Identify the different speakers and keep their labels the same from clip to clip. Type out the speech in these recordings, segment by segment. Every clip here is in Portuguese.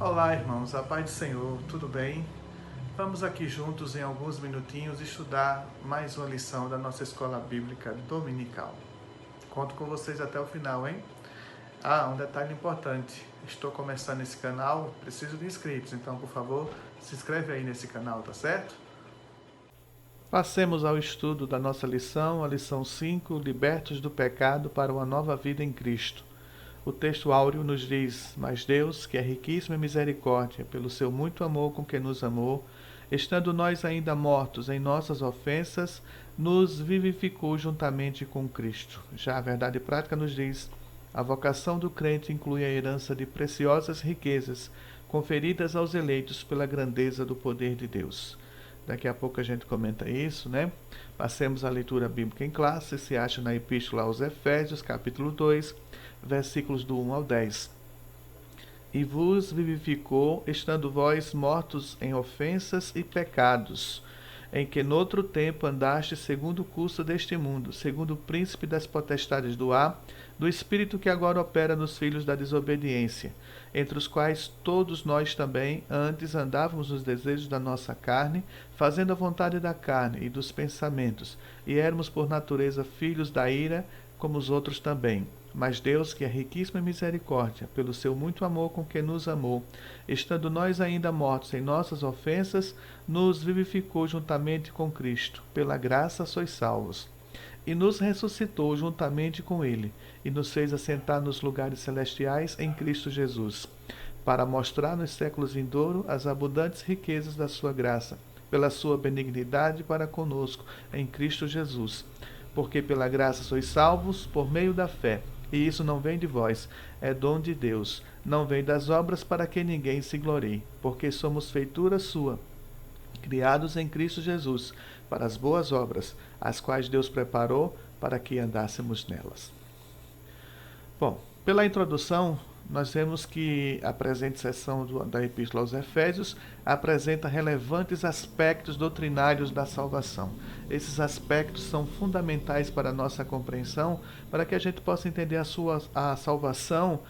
Speaker 1: Olá, irmãos, a paz do Senhor, tudo bem? Vamos aqui juntos em alguns minutinhos estudar mais uma lição da nossa escola bíblica dominical. Conto com vocês até o final, hein? Um detalhe importante: estou começando esse canal, preciso de inscritos, então por favor, se inscreve aí nesse canal, tá certo? Passemos ao estudo da nossa lição, a lição 5, Libertos do pecado para uma nova vida em Cristo. O texto áureo nos diz: Mas Deus, que é riquíssimo em misericórdia, pelo seu muito amor com que nos amou, estando nós ainda mortos em nossas ofensas, nos vivificou juntamente com Cristo. Já a verdade prática nos diz: a vocação do crente inclui a herança de preciosas riquezas conferidas aos eleitos pela grandeza do poder de Deus. Daqui a pouco a gente comenta isso, né? Passemos a leitura bíblica em classe, se acha na Epístola aos Efésios, capítulo 2, versículos do 1 ao 10. E vos vivificou, estando vós mortos em ofensas e pecados, em que noutro tempo andastes segundo o curso deste mundo, segundo o príncipe das potestades do ar, do espírito que agora opera nos filhos da desobediência, entre os quais todos nós também antes andávamos nos desejos da nossa carne, fazendo a vontade da carne e dos pensamentos, e éramos por natureza filhos da ira, como os outros também. Mas Deus, que é riquíssimo em misericórdia, pelo seu muito amor com que nos amou, estando nós ainda mortos em nossas ofensas, nos vivificou juntamente com Cristo. Pela graça sois salvos. E nos ressuscitou juntamente com Ele, e nos fez assentar nos lugares celestiais em Cristo Jesus, para mostrar nos séculos vindouros as abundantes riquezas da sua graça, pela sua benignidade para conosco, em Cristo Jesus. Porque pela graça sois salvos, por meio da fé. E isso não vem de vós, é dom de Deus. Não vem das obras para que ninguém se glorie, porque somos feitura sua, criados em Cristo Jesus, para as boas obras, as quais Deus preparou para que andássemos nelas. Bom, pela introdução, nós vemos que a presente seção da Epístola aos Efésios apresenta relevantes aspectos doutrinários da salvação. Esses aspectos são fundamentais para a nossa compreensão, para que a gente possa entender a salvação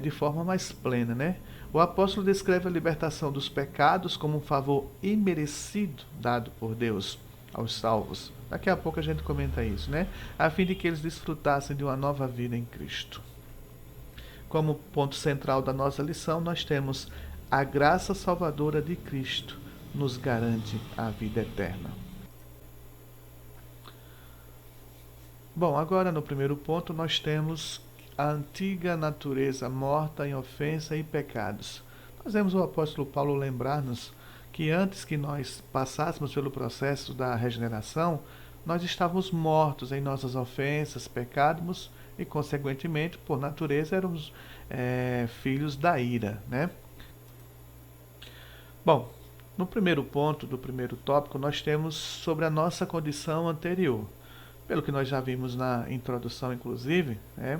Speaker 1: de forma mais plena, né? O apóstolo descreve a libertação dos pecados como um favor imerecido dado por Deus aos salvos. Daqui a pouco a gente comenta isso, né? A fim de que eles desfrutassem de uma nova vida em Cristo. Como ponto central da nossa lição, nós temos a graça salvadora de Cristo nos garante a vida eterna. Bom, agora no primeiro ponto nós temos a antiga natureza morta em ofensa e pecados. Nós vemos o apóstolo Paulo lembrar-nos que antes que nós passássemos pelo processo da regeneração, nós estávamos mortos em nossas ofensas, pecados e, consequentemente, por natureza, éramos filhos da ira, né? Bom, no primeiro ponto do primeiro tópico, nós temos sobre a nossa condição anterior. Pelo que nós já vimos na introdução, inclusive, né?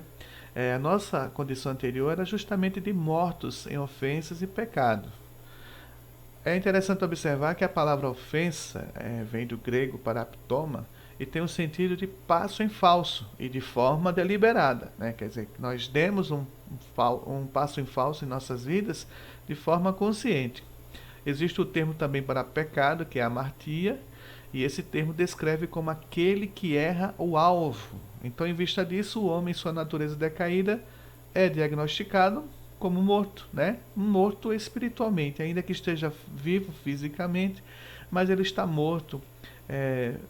Speaker 1: A nossa condição anterior era justamente de mortos em ofensas e pecado. É interessante observar que a palavra ofensa vem do grego paraptoma e tem o sentido de passo em falso e de forma deliberada, né? Quer dizer, que nós demos um passo em falso em nossas vidas de forma consciente. Existe o termo também para pecado, que é amartia, e esse termo descreve como aquele que erra o alvo. Então, em vista disso, o homem, em sua natureza decaída, é diagnosticado como morto, né? Morto espiritualmente, ainda que esteja vivo fisicamente, mas ele está morto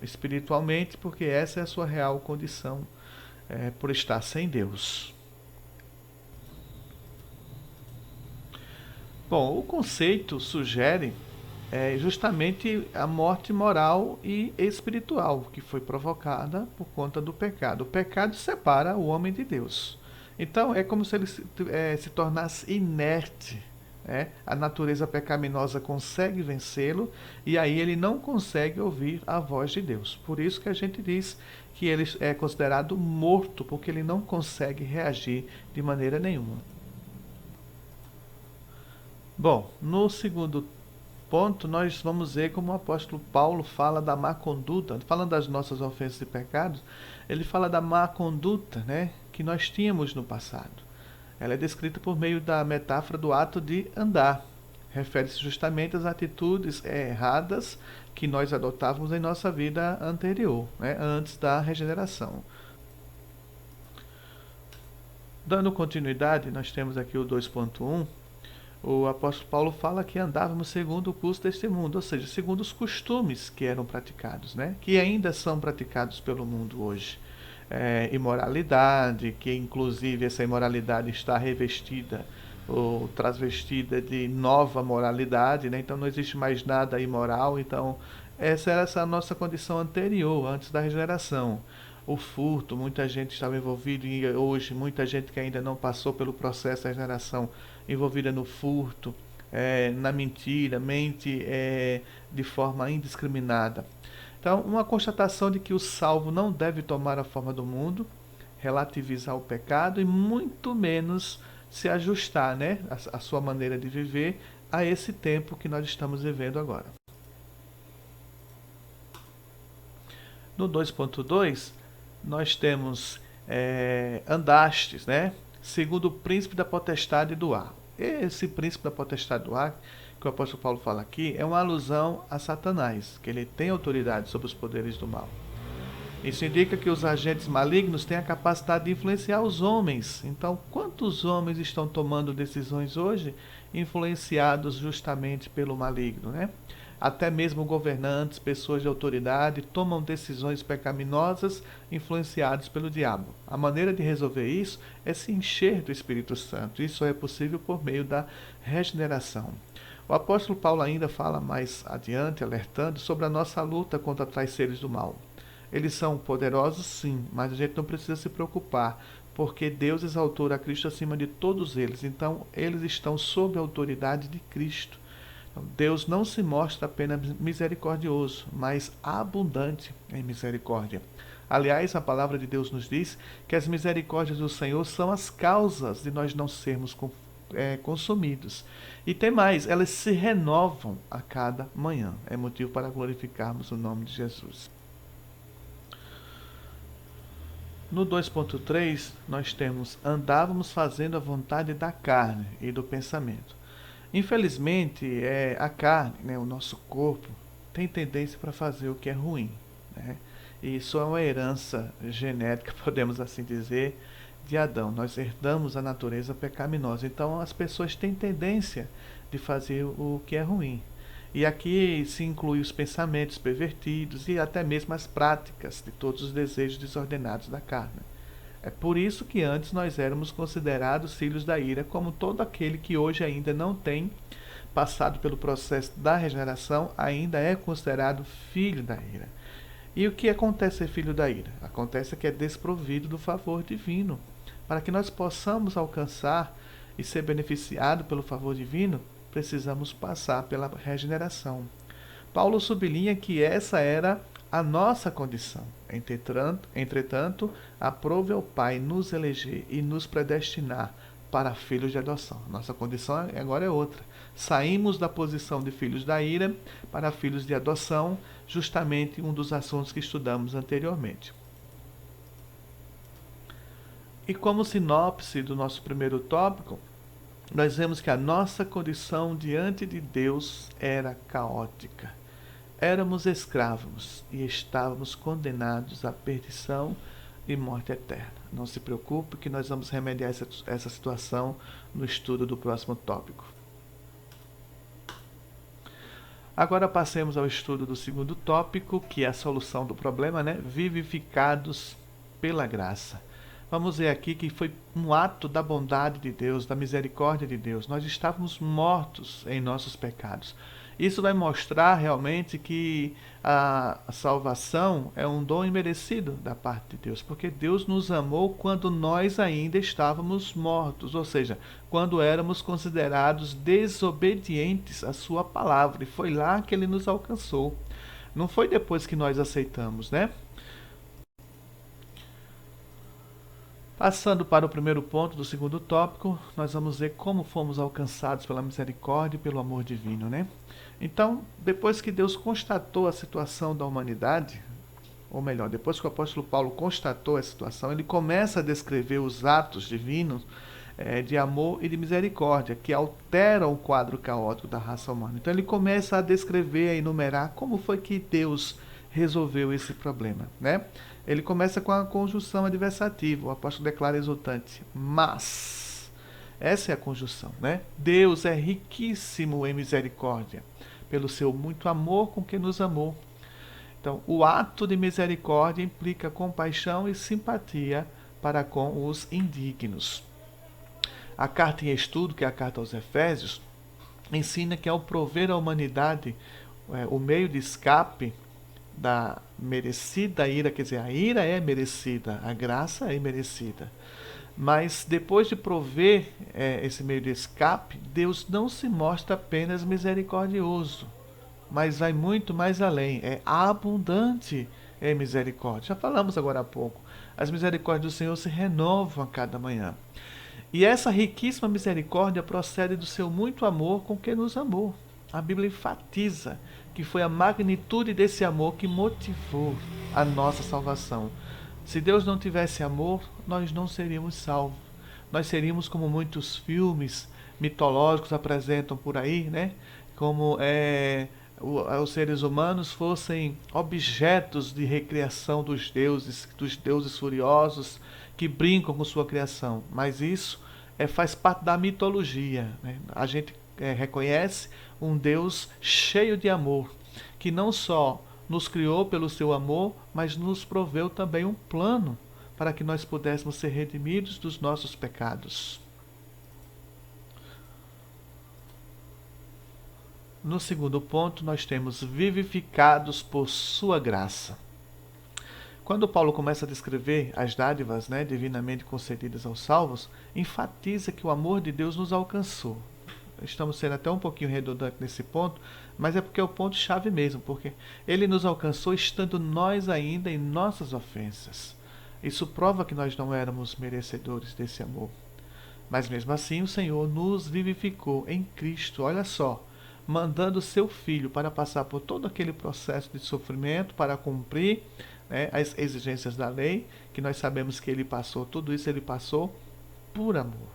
Speaker 1: espiritualmente, porque essa é a sua real condição por estar sem Deus. Bom, o conceito sugere justamente a morte moral e espiritual que foi provocada por conta do pecado. O pecado separa o homem de Deus. Então é como se ele se tornasse inerte. A natureza pecaminosa consegue vencê-lo e aí ele não consegue ouvir a voz de Deus. Por isso que a gente diz que ele é considerado morto, porque ele não consegue reagir de maneira nenhuma. Bom, no segundo ponto, nós vamos ver como o apóstolo Paulo fala da má conduta, falando das nossas ofensas e pecados, ele fala da má conduta, né, que nós tínhamos no passado. Ela é descrita por meio da metáfora do ato de andar. Refere-se justamente às atitudes erradas que nós adotávamos em nossa vida anterior, né, antes da regeneração. Dando continuidade, nós temos aqui o 2.1. O apóstolo Paulo fala que andávamos segundo o curso deste mundo, ou seja, segundo os costumes que eram praticados, né? Que ainda são praticados pelo mundo hoje. Imoralidade, que inclusive essa imoralidade está revestida ou transvestida de nova moralidade, né? Então não existe mais nada imoral. Então essa era essa nossa condição anterior, antes da regeneração. O furto, muita gente estava envolvida e hoje muita gente que ainda não passou pelo processo da regeneração envolvida no furto, na mentira, mente de forma indiscriminada. Então, uma constatação de que o salvo não deve tomar a forma do mundo, relativizar o pecado e muito menos se ajustar, né, a sua maneira de viver a esse tempo que nós estamos vivendo agora. No 2.2, nós temos andastes, né? Segundo o príncipe da potestade do ar. Esse príncipe da potestade do ar, que o apóstolo Paulo fala aqui, é uma alusão a Satanás, que ele tem autoridade sobre os poderes do mal. Isso indica que os agentes malignos têm a capacidade de influenciar os homens. Então, quantos homens estão tomando decisões hoje influenciados justamente pelo maligno, né? Até mesmo governantes, pessoas de autoridade, tomam decisões pecaminosas influenciados pelo diabo. A maneira de resolver isso é se encher do Espírito Santo. Isso é possível por meio da regeneração. O apóstolo Paulo ainda fala mais adiante, alertando sobre a nossa luta contra tais seres do mal. Eles são poderosos, sim, mas a gente não precisa se preocupar, porque Deus exaltou a Cristo acima de todos eles. Então, eles estão sob a autoridade de Cristo. Deus não se mostra apenas misericordioso, mas abundante em misericórdia. Aliás, a palavra de Deus nos diz que as misericórdias do Senhor são as causas de nós não sermos consumidos. E tem mais, elas se renovam a cada manhã. É motivo para glorificarmos o nome de Jesus. No 2.3, nós temos: andávamos fazendo a vontade da carne e do pensamento. Infelizmente, a carne, né, o nosso corpo, tem tendência para fazer o que é ruim, né? E isso é uma herança genética, podemos assim dizer, de Adão. Nós herdamos a natureza pecaminosa. Então, as pessoas têm tendência de fazer o que é ruim. E aqui se inclui os pensamentos pervertidos e até mesmo as práticas de todos os desejos desordenados da carne. É por isso que antes nós éramos considerados filhos da ira, como todo aquele que hoje ainda não tem passado pelo processo da regeneração, ainda é considerado filho da ira. E o que acontece ser filho da ira? Acontece que é desprovido do favor divino. Para que nós possamos alcançar e ser beneficiado pelo favor divino, precisamos passar pela regeneração. Paulo sublinha que essa era a nossa condição. Entretanto, aprove ao Pai nos eleger e nos predestinar para filhos de adoção. Nossa condição agora é outra. Saímos da posição de filhos da ira para filhos de adoção, justamente um dos assuntos que estudamos anteriormente. E como sinopse do nosso primeiro tópico, nós vemos que a nossa condição diante de Deus era caótica. Éramos escravos e estávamos condenados à perdição e morte eterna. Não se preocupe que nós vamos remediar essa situação no estudo do próximo tópico. Agora passemos ao estudo do segundo tópico, que é a solução do problema, né? Vivificados pela graça. Vamos ver aqui que foi um ato da bondade de Deus, da misericórdia de Deus. Nós estávamos mortos em nossos pecados. Isso vai mostrar realmente que a salvação é um dom imerecido da parte de Deus, porque Deus nos amou quando nós ainda estávamos mortos, ou seja, quando éramos considerados desobedientes à sua palavra, e foi lá que ele nos alcançou. Não foi depois que nós aceitamos, né? Passando para o primeiro ponto do segundo tópico, nós vamos ver como fomos alcançados pela misericórdia e pelo amor divino, né? Então, depois que Deus constatou a situação da humanidade, ou melhor, depois que o apóstolo Paulo constatou a situação, ele começa a descrever os atos divinos de amor e de misericórdia, que alteram o quadro caótico da raça humana. Então ele começa a descrever, a enumerar como foi que Deus resolveu esse problema, né? Ele começa com a conjunção adversativa, o apóstolo declara exultante, mas, essa é a conjunção, né? Deus é riquíssimo em misericórdia, pelo seu muito amor com que nos amou. Então, o ato de misericórdia implica compaixão e simpatia para com os indignos. A carta em estudo, que é a carta aos Efésios, ensina que ao prover à humanidade o meio de escape da merecida ira, quer dizer, a ira é merecida, a graça é merecida. Mas depois de prover esse meio de escape, Deus não se mostra apenas misericordioso, mas vai muito mais além, é abundante em misericórdia. Já falamos agora há pouco, as misericórdias do Senhor se renovam a cada manhã. E essa riquíssima misericórdia procede do seu muito amor com que nos amou. A Bíblia enfatiza que foi a magnitude desse amor que motivou a nossa salvação. Se Deus não tivesse amor, nós não seríamos salvos. Nós seríamos como muitos filmes mitológicos apresentam por aí, né? Como os seres humanos fossem objetos de recriação dos deuses furiosos que brincam com sua criação. Mas isso faz parte da mitologia, né? A gente reconhece um Deus cheio de amor, que não só nos criou pelo seu amor, mas nos proveu também um plano para que nós pudéssemos ser redimidos dos nossos pecados. No segundo ponto, nós temos vivificados por sua graça. Quando Paulo começa a descrever as dádivas, né, divinamente concedidas aos salvos, enfatiza que o amor de Deus nos alcançou. Estamos sendo até um pouquinho redundantes nesse ponto, mas é porque é o ponto-chave mesmo, porque ele nos alcançou estando nós ainda em nossas ofensas. Isso prova que nós não éramos merecedores desse amor. Mas mesmo assim o Senhor nos vivificou em Cristo, olha só, mandando seu Filho para passar por todo aquele processo de sofrimento, para cumprir as exigências da lei, que nós sabemos que ele passou, tudo isso ele passou por amor.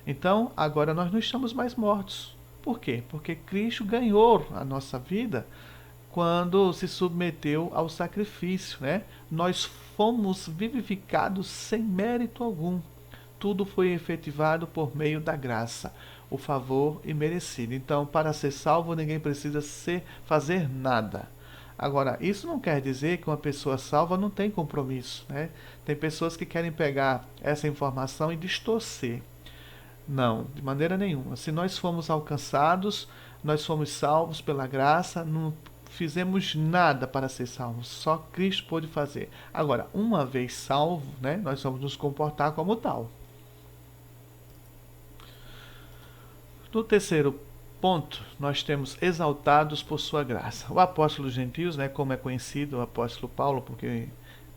Speaker 1: Então, agora nós não estamos mais mortos. Por quê? Porque Cristo ganhou a nossa vida quando se submeteu ao sacrifício, né? Nós fomos vivificados sem mérito algum. Tudo foi efetivado por meio da graça, o favor imerecido. Então, para ser salvo, ninguém precisa fazer nada. Agora, isso não quer dizer que uma pessoa salva não tem compromisso, né? Tem pessoas que querem pegar essa informação e distorcer. Não, de maneira nenhuma. Se nós fomos alcançados, nós fomos salvos pela graça, não fizemos nada para ser salvos, só Cristo pôde fazer. Agora, uma vez salvo, né, nós vamos nos comportar como tal. No terceiro ponto, nós temos exaltados por sua graça. O apóstolo gentios, né, como é conhecido o apóstolo Paulo, porque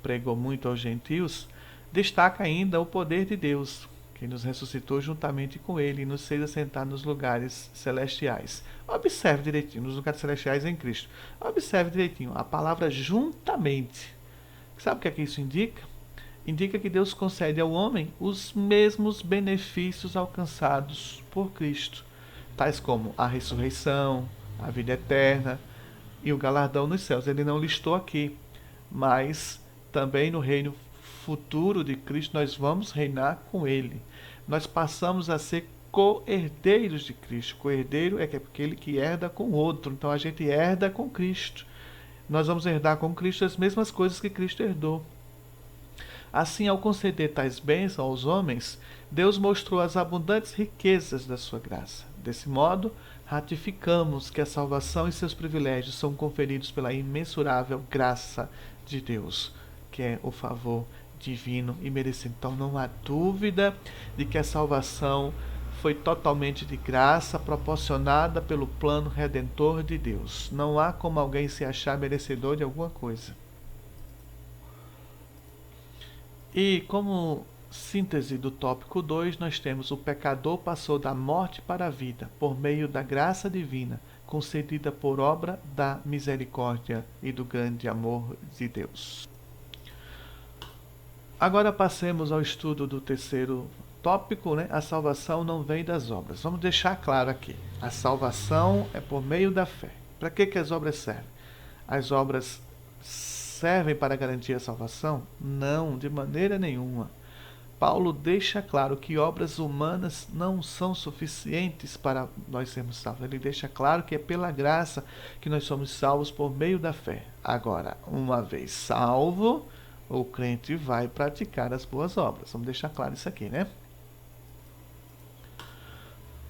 Speaker 1: pregou muito aos gentios, destaca ainda o poder de Deus, que nos ressuscitou juntamente com ele e nos fez assentar nos lugares celestiais. Observe direitinho, nos lugares celestiais em Cristo. Observe direitinho, a palavra juntamente. Sabe o que é que isso indica? Indica que Deus concede ao homem os mesmos benefícios alcançados por Cristo, tais como a ressurreição, a vida eterna e o galardão nos céus. Ele não listou aqui, mas também no reino futuro de Cristo nós vamos reinar com ele. Nós passamos a ser co-herdeiros de Cristo. Co-herdeiro é aquele que herda com o outro. Então a gente herda com Cristo. Nós vamos herdar com Cristo as mesmas coisas que Cristo herdou. Assim, ao conceder tais bênçãos aos homens, Deus mostrou as abundantes riquezas da sua graça. Desse modo, ratificamos que a salvação e seus privilégios são conferidos pela imensurável graça de Deus, que é o favor divino e merecido. Então não há dúvida de que a salvação foi totalmente de graça, proporcionada pelo plano redentor de Deus. Não há como alguém se achar merecedor de alguma coisa. E como síntese do tópico 2, nós temos: o pecador passou da morte para a vida por meio da graça divina, concedida por obra da misericórdia e do grande amor de Deus. Agora passemos ao estudo do terceiro tópico, né? A salvação não vem das obras. Vamos deixar claro aqui. A salvação é por meio da fé. Para que as obras servem? As obras servem para garantir a salvação? Não, de maneira nenhuma. Paulo deixa claro que obras humanas não são suficientes para nós sermos salvos. Ele deixa claro que é pela graça que nós somos salvos por meio da fé. Agora, uma vez salvo, o crente vai praticar as boas obras. Vamos deixar claro isso aqui, né?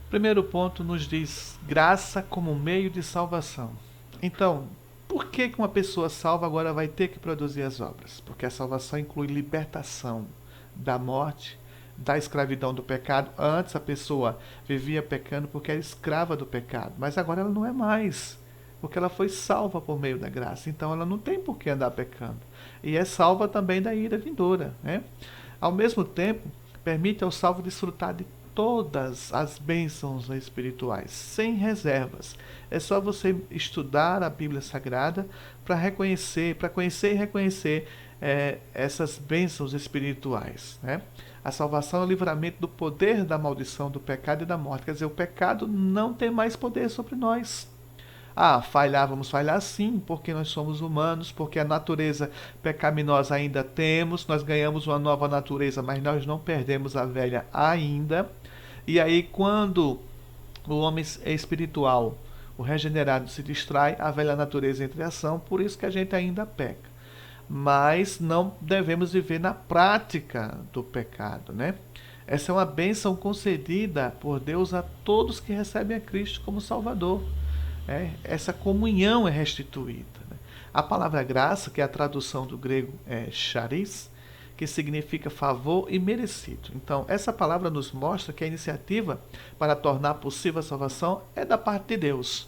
Speaker 1: Primeiro ponto nos diz graça como meio de salvação. Então, por que uma pessoa salva agora vai ter que produzir as obras? Porque a salvação inclui libertação da morte, da escravidão do pecado. Antes a pessoa vivia pecando porque era escrava do pecado, mas agora ela não é mais, porque ela foi salva por meio da graça. Então ela não tem por que andar pecando. E é salva também da ira vindoura, né? Ao mesmo tempo, permite ao salvo desfrutar de todas as bênçãos espirituais, sem reservas. É só você estudar a Bíblia Sagrada para conhecer e reconhecer essas bênçãos espirituais, né? A salvação é o livramento do poder da maldição, do pecado e da morte. Quer dizer, o pecado não tem mais poder sobre nós. Vamos falhar sim, porque nós somos humanos, porque a natureza pecaminosa ainda temos, nós ganhamos uma nova natureza, mas nós não perdemos a velha ainda. E aí, quando o homem espiritual, o regenerado, se distrai, a velha natureza entra em ação, por isso que a gente ainda peca. Mas não devemos viver na prática do pecado, né? Essa é uma bênção concedida por Deus a todos que recebem a Cristo como Salvador. Essa comunhão é restituída, né? A palavra graça, que é a tradução do grego charis, que significa favor e merecido. Então, essa palavra nos mostra que a iniciativa para tornar possível a salvação é da parte de Deus.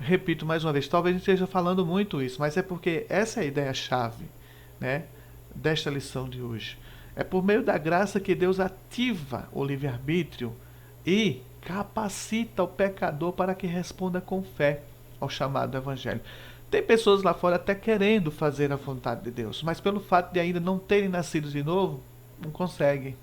Speaker 1: Repito mais uma vez, talvez a gente esteja falando muito isso, mas é porque essa é a ideia-chave, né, desta lição de hoje. É por meio da graça que Deus ativa o livre-arbítrio e capacita o pecador para que responda com fé ao chamado do Evangelho. Tem pessoas lá fora até querendo fazer a vontade de Deus, mas pelo fato de ainda não terem nascido de novo, não conseguem.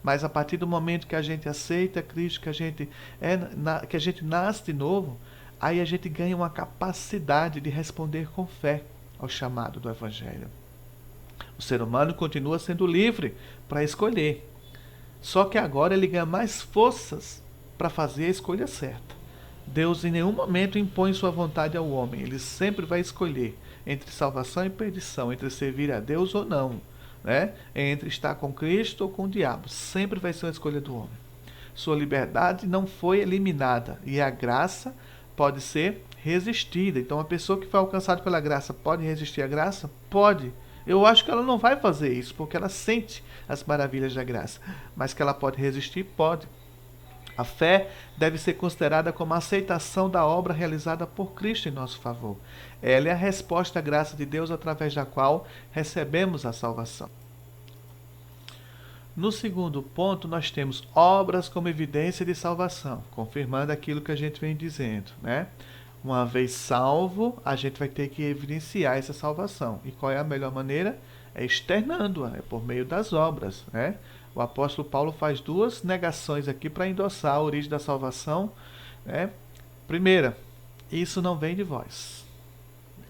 Speaker 1: Mas a partir do momento que a gente aceita Cristo, que a gente nasce de novo, aí a gente ganha uma capacidade de responder com fé ao chamado do Evangelho. O ser humano continua sendo livre para escolher. Só que agora ele ganha mais forças para fazer a escolha certa. Deus em nenhum momento impõe sua vontade ao homem. Ele sempre vai escolher entre salvação e perdição, entre servir a Deus ou não, né? Entre estar com Cristo ou com o diabo. Sempre vai ser uma escolha do homem. Sua liberdade não foi eliminada e a graça pode ser resistida. Então, a pessoa que foi alcançada pela graça pode resistir à graça? Pode. Eu acho que ela não vai fazer isso, porque ela sente as maravilhas da graça. Mas que ela pode resistir? Pode. A fé deve ser considerada como a aceitação da obra realizada por Cristo em nosso favor. Ela é a resposta à graça de Deus através da qual recebemos a salvação. No segundo ponto, nós temos obras como evidência de salvação, confirmando aquilo que a gente vem dizendo, né? Uma vez salvo, a gente vai ter que evidenciar essa salvação. E qual é a melhor maneira? É externando-a, é por meio das obras, né? O apóstolo Paulo faz duas negações aqui para endossar a origem da salvação, né? Primeira, isso não vem de vós.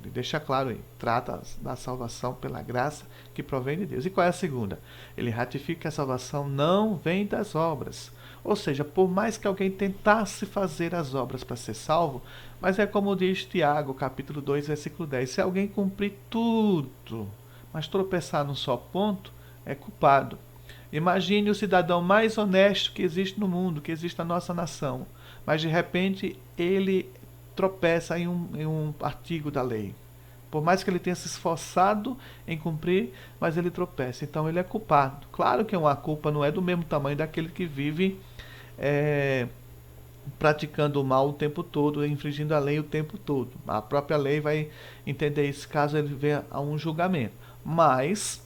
Speaker 1: Ele deixa claro aí, trata da salvação pela graça que provém de Deus. E qual é a segunda? Ele ratifica que a salvação não vem das obras. Ou seja, por mais que alguém tentasse fazer as obras para ser salvo, mas é como diz Tiago, capítulo 2, versículo 10, se alguém cumprir tudo, mas tropeçar num só ponto, é culpado. Imagine o cidadão mais honesto que existe no mundo, que existe na nossa nação, mas de repente ele tropeça em um artigo da lei. Por mais que ele tenha se esforçado em cumprir, mas ele tropeça. Então ele é culpado. Claro que a culpa não é do mesmo tamanho daquele que vive praticando o mal o tempo todo, infringindo a lei o tempo todo. A própria lei vai entender isso caso ele venha a um julgamento. Mas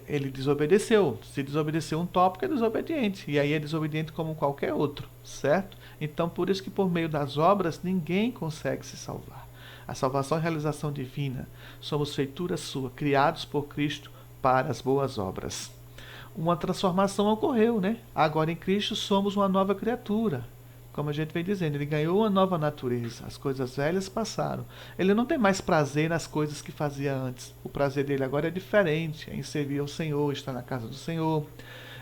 Speaker 1: ele desobedeceu. Se desobedeceu um tópico, é desobediente. E aí é desobediente como qualquer outro, certo? Então, por isso que por meio das obras, ninguém consegue se salvar. A salvação é a realização divina. Somos feitura sua, criados por Cristo para as boas obras. uma transformação ocorreu, né? Agora em Cristo somos uma nova criatura. Como a gente vem dizendo, ele ganhou uma nova natureza. As coisas velhas passaram. Ele não tem mais prazer nas coisas que fazia antes. O prazer dele agora é diferente, é em servir ao Senhor, estar na casa do Senhor,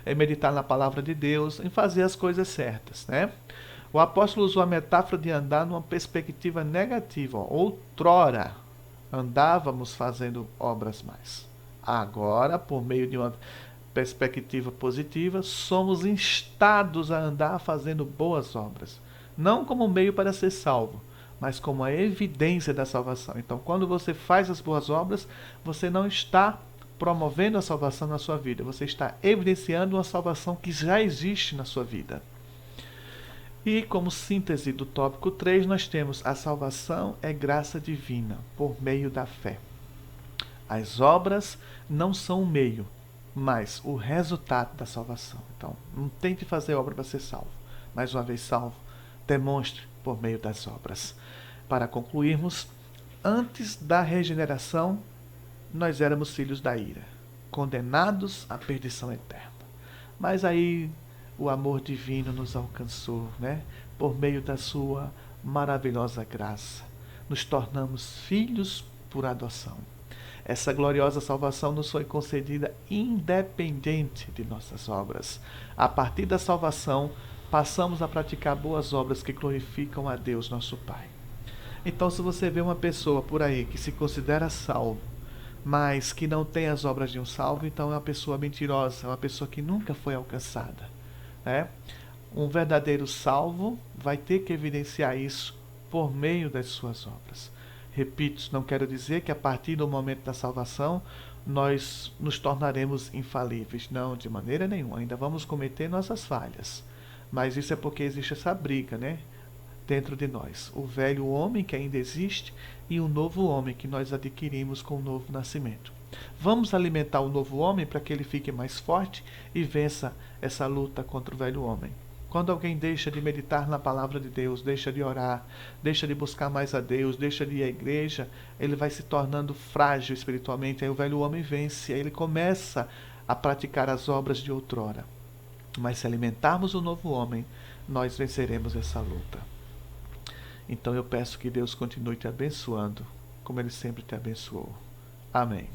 Speaker 1: é meditar na palavra de Deus, em fazer as coisas certas, né? O apóstolo usou a metáfora de andar numa perspectiva negativa. Outrora andávamos fazendo obras mais. Agora, por meio de uma perspectiva positiva, somos instados a andar fazendo boas obras. Não como meio para ser salvo, mas como a evidência da salvação. Então, quando você faz as boas obras, você não está promovendo a salvação na sua vida, você está evidenciando uma salvação que já existe na sua vida. E como síntese do tópico 3, nós temos: a salvação é graça divina, por meio da fé. As obras não são o meio, mas o resultado da salvação. Então, não tente fazer obra para ser salvo, mas uma vez salvo, demonstre por meio das obras. Para concluirmos, antes da regeneração, nós éramos filhos da ira, condenados à perdição eterna. Mas aí o amor divino nos alcançou, né? Por meio da sua maravilhosa graça. Nos tornamos filhos por adoção. Essa gloriosa salvação nos foi concedida independente de nossas obras. A partir da salvação, passamos a praticar boas obras que glorificam a Deus, nosso Pai. Então, se você vê uma pessoa por aí que se considera salvo, mas que não tem as obras de um salvo, então é uma pessoa mentirosa, é uma pessoa que nunca foi alcançada, né? Um verdadeiro salvo vai ter que evidenciar isso por meio das suas obras. Repito, não quero dizer que a partir do momento da salvação nós nos tornaremos infalíveis. Não, de maneira nenhuma. Ainda vamos cometer nossas falhas. Mas isso é porque existe essa briga, né? Dentro de nós. O velho homem que ainda existe e o novo homem que nós adquirimos com o novo nascimento. Vamos alimentar o novo homem para que ele fique mais forte e vença essa luta contra o velho homem. Quando alguém deixa de meditar na palavra de Deus, deixa de orar, deixa de buscar mais a Deus, deixa de ir à igreja, ele vai se tornando frágil espiritualmente. Aí o velho homem vence, aí ele começa a praticar as obras de outrora. Mas se alimentarmos o novo homem, nós venceremos essa luta. Então eu peço que Deus continue te abençoando, como Ele sempre te abençoou. Amém.